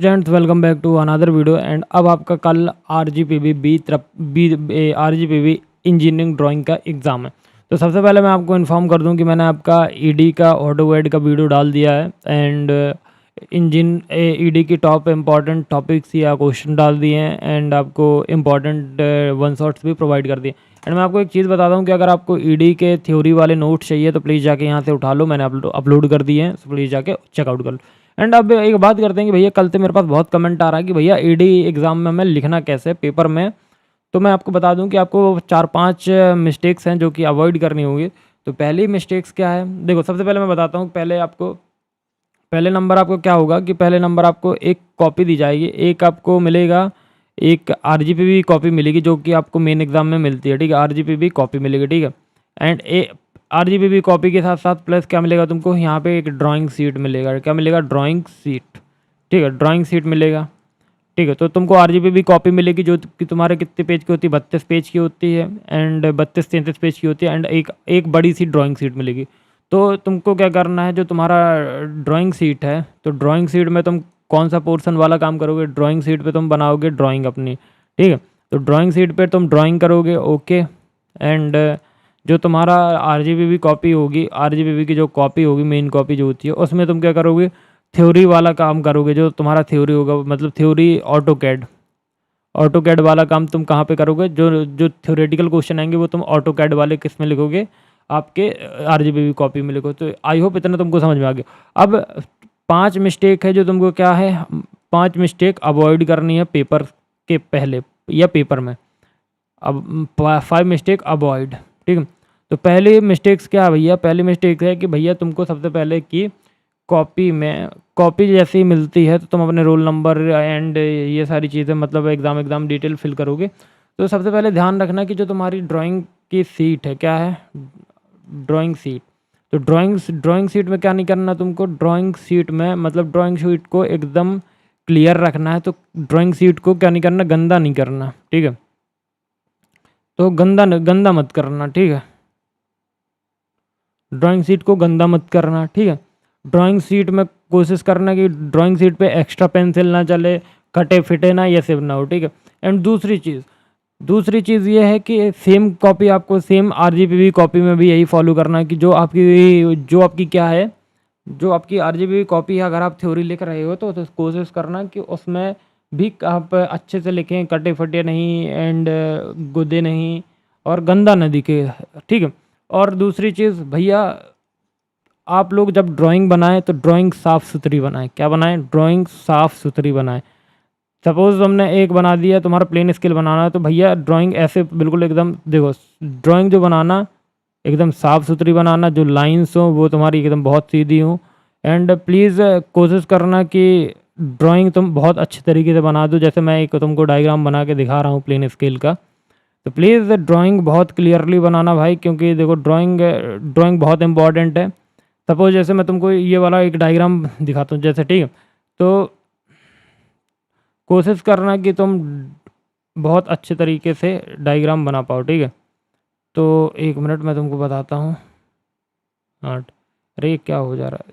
Friends welcome back to another video. And अब आपका कल आरजीपीवी इंजीनियरिंग ड्राइंग का एग्ज़ाम है। तो सबसे पहले मैं आपको इन्फॉर्म कर दूं कि मैंने आपका ईडी का ऑटोकैड का वीडियो डाल दिया है। एंड ईडी की टॉप इम्पॉर्टेंट टॉपिक्स या क्वेश्चन डाल दिए हैं। एंड आपको इम्पॉर्टेंट वन शॉट्स भी प्रोवाइड कर दिए। एंड मैं आपको एक चीज़ बताता हूँ कि अगर आपको ईडी के थ्योरी वाले नोट्स चाहिए तो प्लीज़ जाके यहाँ से उठा लो, मैंने अपलोड कर दिए हैं, तो प्लीज़ जाके चेकआउट कर लो। एंड अब एक बात करते हैं कि भैया कल से मेरे पास बहुत कमेंट आ रहा है कि भैया ईडी एग्ज़ाम में हमें लिखना कैसे पेपर में। तो मैं आपको बता दूं कि आपको 4-5 मिस्टेक्स हैं जो कि अवॉइड करनी होगी। तो पहली मिस्टेक्स क्या है, देखो सबसे पहले मैं बताता हूँ। पहले नंबर आपको क्या होगा कि पहले नंबर आपको एक कॉपी दी जाएगी, एक आपको मिलेगा, एक आरजीपीवी कॉपी मिलेगी जो कि आपको मेन एग्ज़ाम में मिलती है, ठीक है। आरजीपीवी कॉपी मिलेगी, ठीक है। एंड आरजीबीबी कॉपी के साथ साथ प्लस क्या मिलेगा तुमको, यहाँ पे एक ड्राइंग शीट मिलेगा। क्या मिलेगा? ड्राइंग शीट, ठीक है। ड्राइंग शीट मिलेगा, ठीक है। तो तुमको आरजीबीबी कॉपी मिलेगी जो कि तुम्हारे कितने पेज की होती है, 32 पेज की होती है। एंड 32-33 पेज की होती है। एंड एक बड़ी सी ड्राइंग शीट मिलेगी। तो तुमको क्या करना है, जो तुम्हारा ड्राइंग शीट है, तो ड्राइंग शीट में तुम कौन सा पोर्शन वाला काम करोगे, ड्राइंग शीट पे तुम बनाओगे ड्राइंग अपनी, ठीक है। तो ड्राइंग शीट पे तुम ड्राइंग करोगे, ओके। एंड जो तुम्हारा आरजीबीवी कॉपी होगी, आरजीबीवी की जो कॉपी होगी, मेन कॉपी जो होती है, उसमें तुम क्या करोगे, थ्योरी वाला काम करोगे। जो तुम्हारा थ्योरी होगा, मतलब थ्योरी ऑटोकैड वाला काम तुम कहाँ पे करोगे, जो जो थ्योरेटिकल क्वेश्चन आएंगे वो तुम ऑटोकैड वाले किस में लिखोगे, आपके आरजीबीवी कॉपी में लिखो। तो आई होप इतना तुमको समझ में आ गया। अब 5 मिस्टेक है जो तुमको क्या है, 5 मिस्टेक अवॉइड करनी है पेपर के पहले या पेपर में। अब 5 मिस्टेक अवॉइड, ठीक है। तो पहली मिस्टेक्स क्या है भैया, पहली मिस्टेक है कि भैया तुमको सबसे पहले कि कॉपी जैसे ही मिलती है तो तुम अपने रोल नंबर एंड ये सारी चीज़ें, मतलब एग्ज़ाम डिटेल फिल करोगे। तो सबसे पहले ध्यान रखना कि जो तुम्हारी ड्राइंग की सीट है, क्या है, ड्राइंग सीट। तो ड्राइंग सीट में क्या नहीं करना तुमको, ड्राइंग सीट में मतलब ड्राइंग सीट को एकदम क्लियर रखना है। तो ड्राइंग सीट को क्या नहीं करना, गंदा नहीं करना, ठीक है। तो गंदा मत करना, ठीक है। ड्राइंग शीट को गंदा मत करना, ठीक है। ड्राइंग शीट में कोशिश करना कि ड्राइंग शीट पे एक्स्ट्रा पेंसिल ना चले, कटे फिटे ना, ये सब ना हो, ठीक है। एंड दूसरी चीज़ ये है कि सेम कॉपी आपको, सेम आरजीबीवी कॉपी में भी यही फॉलो करना है कि जो आपकी क्या है, जो आपकी आरजीबीवी कॉपी है, अगर आप थ्योरी लिख रहे हो तो कोशिश करना कि उसमें भी आप अच्छे से लिखें, कटे फटे नहीं, एंड गुदे नहीं, और गंदा न दिखे, ठीक है। और दूसरी चीज़ भैया, आप लोग जब ड्राइंग बनाएं तो ड्राइंग साफ़ सुथरी बनाएं। क्या बनाएं? ड्राइंग साफ़ सुथरी बनाएं। सपोज़ हमने एक बना दिया, तुम्हारा प्लेन स्केल बनाना है, तो भैया ड्राइंग ऐसे बिल्कुल एकदम, देखो ड्राइंग जो बनाना एकदम साफ़ सुथरी बनाना, जो लाइन्स हो वो तुम्हारी एकदम बहुत सीधी हो। एंड प्लीज़ कोशिश करना कि ड्राइंग तुम बहुत अच्छे तरीके से बना दो। जैसे मैं एक तुमको डायग्राम बना के दिखा रहा हूँ प्लेन स्केल का। तो प्लीज़ ड्राइंग बहुत क्लियरली बनाना भाई, क्योंकि देखो ड्राइंग बहुत इंपॉर्टेंट है। सपोज जैसे मैं तुमको ये वाला एक डायग्राम दिखाता हूँ जैसे, ठीक है। तो कोशिश करना कि तुम बहुत अच्छे तरीके से डायग्राम बना पाओ, ठीक है। तो 1 मिनट मैं तुमको बताता हूँ। हाँ, अरे क्या हो जा रहा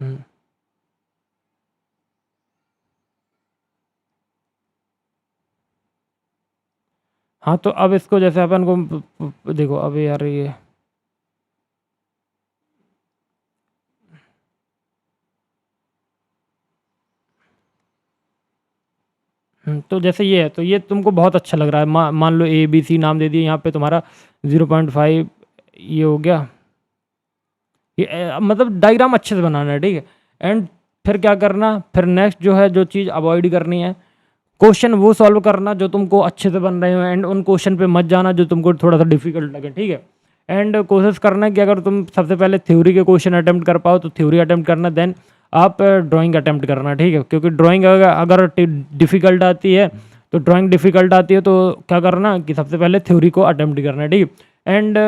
है। हाँ, तो अब इसको जैसे अपन को देखो, अब यार ये तो जैसे ये है, तो ये तुमको बहुत अच्छा लग रहा है। मान लो ABC नाम दे दिए, यहाँ पे तुम्हारा 0.5 ये हो गया। ये मतलब डायग्राम अच्छे से बनाना है, ठीक है। एंड फिर क्या करना, फिर नेक्स्ट जो है, जो चीज़ अवॉइड करनी है, क्वेश्चन वो सॉल्व करना जो तुमको अच्छे से बन रहे हो। एंड उन क्वेश्चन पे मत जाना जो तुमको थोड़ा सा डिफिकल्ट लगे, ठीक है। एंड कोशिश करना कि अगर तुम सबसे पहले थ्योरी के क्वेश्चन अटेम्प्ट कर पाओ तो थ्योरी अटेम्प्ट करना, देन आप ड्राइंग अटेम्प्ट करना, ठीक है। क्योंकि ड्राइंग अगर डिफ़िकल्ट आती है, तो ड्राइंग डिफ़िकल्ट आती है तो क्या करना कि सबसे पहले थ्योरी को अटेम्प्ट करना, ठीक है। And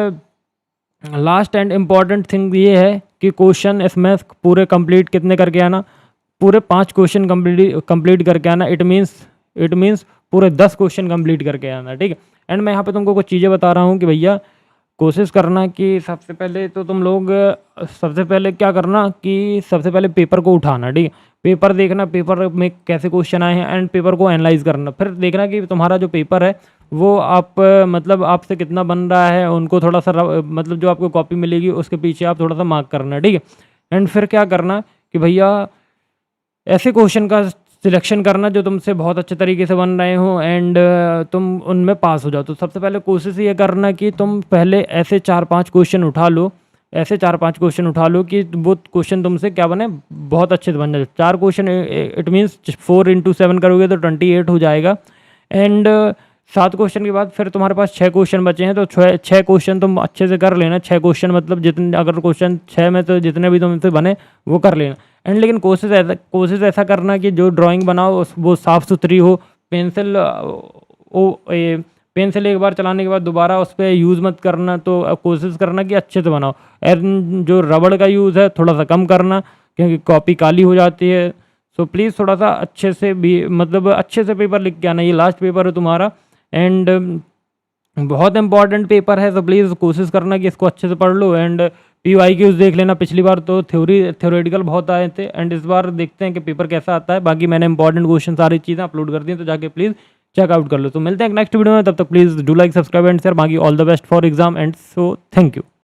last and important thing ये है कि क्वेश्चन इसमें पूरे कंप्लीट कितने करके आना, पूरे 5 क्वेश्चन कंप्लीट करके आना। इट मीन्स पूरे 10 क्वेश्चन कंप्लीट करके आना, ठीक है। एंड मैं यहाँ पे तुमको कुछ चीज़ें बता रहा हूँ कि भैया कोशिश करना कि सबसे पहले तो तुम लोग सबसे पहले क्या करना कि सबसे पहले पेपर को उठाना, ठीक है? पेपर देखना, पेपर में कैसे क्वेश्चन आए हैं एंड पेपर को एनालाइज़ करना। फिर देखना कि तुम्हारा जो पेपर है वो आप मतलब आपसे कितना बन रहा है, उनको थोड़ा-सा मतलब जो आपको कॉपी मिलेगी उसके पीछे आप थोड़ा-सा मार्क करना, ठीक है? एंड फिर क्या करना कि भैया ऐसे क्वेश्चन का सिलेक्शन करना जो तुमसे बहुत अच्छे तरीके से बन रहे हो एंड तुम उनमें पास हो जाओ। तो सबसे पहले कोशिश ये करना कि तुम पहले ऐसे 4-5 क्वेश्चन उठा लो, ऐसे 4-5 क्वेश्चन उठा लो कि वो क्वेश्चन तुमसे क्या बने, बहुत अच्छे से बन जाए। 4 क्वेश्चन इट मीन्स 4 इंटू 7 करोगे तो 28 हो जाएगा एंड 7 क्वेश्चन के बाद फिर तुम्हारे पास 6 क्वेश्चन बचे हैं, तो 6 क्वेश्चन तुम अच्छे से कर लेना। 6 क्वेश्चन मतलब जितने, अगर क्वेश्चन 6 में तो जितने भी तुमसे बने वो कर लेना। एंड लेकिन कोशिश ऐसा करना कि जो ड्राइंग बनाओ वो साफ़ सुथरी हो। पेंसिल पेंसिल एक बार चलाने के बाद दोबारा उस पर यूज़ मत करना, तो कोशिश करना कि अच्छे से बनाओ। एंड जो रबड़ का यूज़ है थोड़ा सा कम करना, क्योंकि कॉपी काली हो जाती है। सो प्लीज़ थोड़ा सा अच्छे से भी मतलब अच्छे से पेपर लिख के आना। ये लास्ट पेपर है तुम्हारा एंड बहुत इंपॉर्टेंट पेपर है, तो प्लीज़ कोशिश करना कि इसको अच्छे से पढ़ लो। एंड PYQs देख लेना। पिछली बार तो थ्योरेटिकल बहुत आए थे एंड इस बार देखते हैं कि पेपर कैसा आता है। बाकी मैंने इंपॉर्टेंट क्वेश्चन सारी चीज़ें अपलोड कर दी हैं, तो जाके प्लीज़ चेकआउट कर लो। तो मिलते हैं नेक्स्ट वीडियो में, तब तक please do like, subscribe and share. बाकी all the best for exam and so thank you.